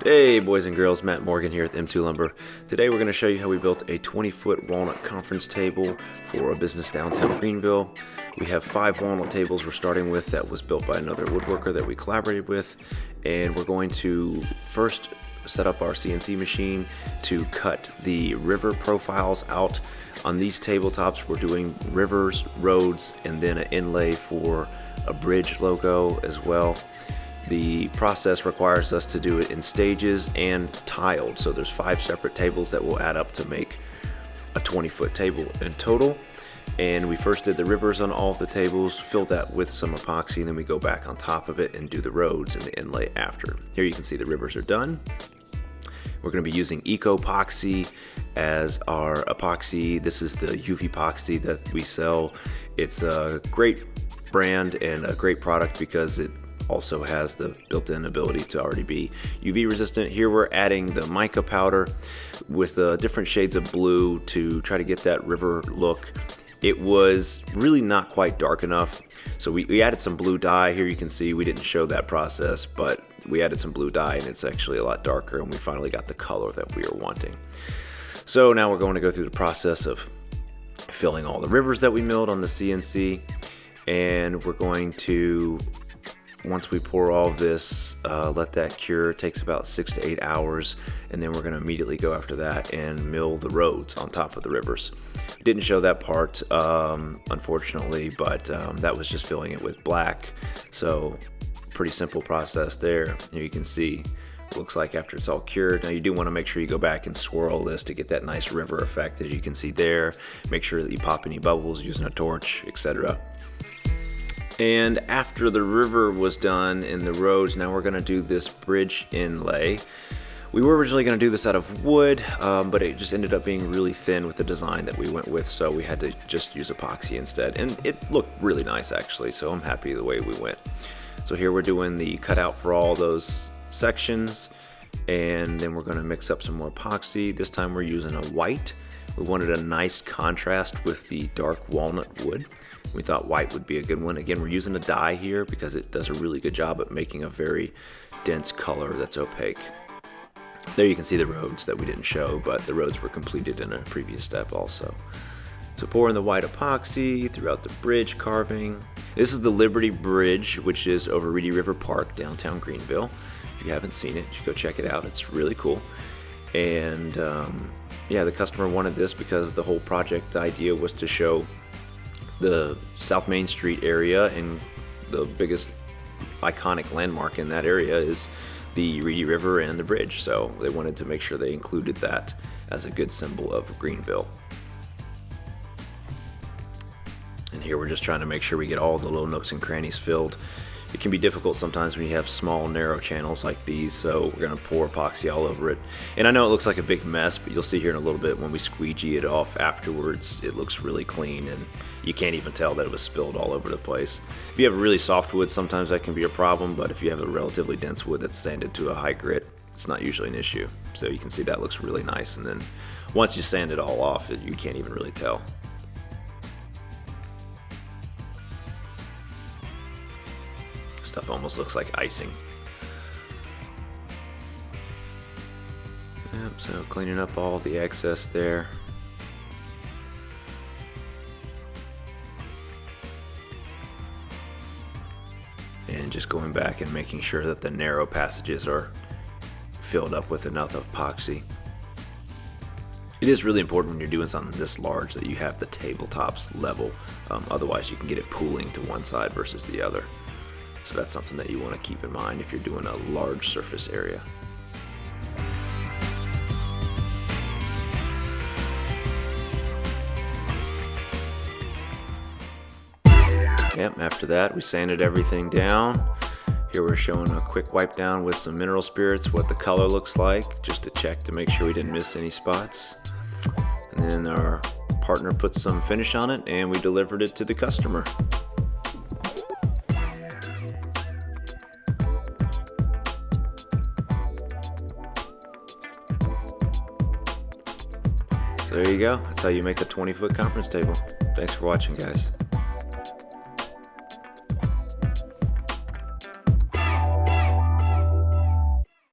Hey boys and girls, Matt Morgan here at M2 Lumber. Today we're going to show you how we built a 20-foot walnut conference table for a business downtown Greenville. We have 5 walnut tables we're starting with that was built by another woodworker that we collaborated with, and we're going to first set up our CNC machine to cut the river profiles out. On these tabletops we're doing rivers, roads, and then an inlay for a bridge logo as well. The process requires us to do it in stages and tiled, so there's 5 separate tables that will add up to make a 20-foot table in total. And we first did the rivers on all of the tables, filled that with some epoxy, and then we go back on top of it and do the roads and the inlay after. Here you can see the rivers are done. We're going to be using Epoxy as our epoxy. This is the UV epoxy that we sell. It's a great brand and a great product because it also has the built-in ability to already be UV resistant. Here we're adding the Mica Powder with different shades of blue to try to get that river look. It was really not quite dark enough, so we added some blue dye. Here you can see we didn't show that process, but we added some blue dye and it's actually a lot darker, and we finally got the color that we were wanting. So now we're going to go through the process of filling all the rivers that we milled on the CNC, and we're going to, once we pour all of this, let that cure. It takes about 6 to 8 hours, and then we're going to immediately go after that and mill the roads on top of the rivers. Didn't show that part, unfortunately, but that was just filling it with black. So pretty simple process there. Here you can see it looks like after it's all cured. Now you do want to make sure you go back and swirl this to get that nice river effect, as you can see there. Make sure that you pop any bubbles using a torch, etc. And after the river was done in the roads, now we're going to do this bridge inlay. We were originally going to do this out of wood, but it just ended up being really thin with the design that we went with, so we had to just use epoxy instead. And it looked really nice actually, so I'm happy the way we went. So here we're doing the cutout for all those sections, and then we're going to mix up some more epoxy. This time we're using a white. We wanted a nice contrast with the dark walnut wood. We thought white would be a good one. Again, we're using a dye here because it does a really good job at making a very dense color that's opaque. There you can see the roads that we didn't show, but the roads were completed in a previous step also. So pouring the white epoxy throughout the bridge carving. This is the Liberty Bridge, which is over Reedy River Park, downtown Greenville. If you haven't seen it, you should go check it out. It's really cool. And yeah, the customer wanted this because the whole project idea was to show the South Main Street area, and the biggest iconic landmark in that area is the Reedy River and the bridge, so they wanted to make sure they included that as a good symbol of Greenville. And here we're just trying to make sure we get all the little nooks and crannies filled. It can be difficult sometimes when you have small, narrow channels like these, so we're going to pour epoxy all over it. And I know it looks like a big mess, but you'll see here in a little bit when we squeegee it off afterwards, it looks really clean, and you can't even tell that it was spilled all over the place. If you have a really soft wood, sometimes that can be a problem, but if you have a relatively dense wood that's sanded to a high grit, it's not usually an issue. So you can see that looks really nice, and then once you sand it all off, you can't even really tell. Stuff almost looks like icing. Yep, so cleaning up all the excess there. And just going back and making sure that the narrow passages are filled up with enough epoxy. It is really important when you're doing something this large that you have the tabletops level. Otherwise you can get it pooling to one side versus the other. So that's something that you want to keep in mind if you're doing a large surface area. Yep, after that we sanded everything down. Here we're showing a quick wipe down with some mineral spirits, what the color looks like, just to check to make sure we didn't miss any spots. And then our partner put some finish on it and we delivered it to the customer. There you go. That's how you make a 20-foot conference table. Thanks for watching, guys.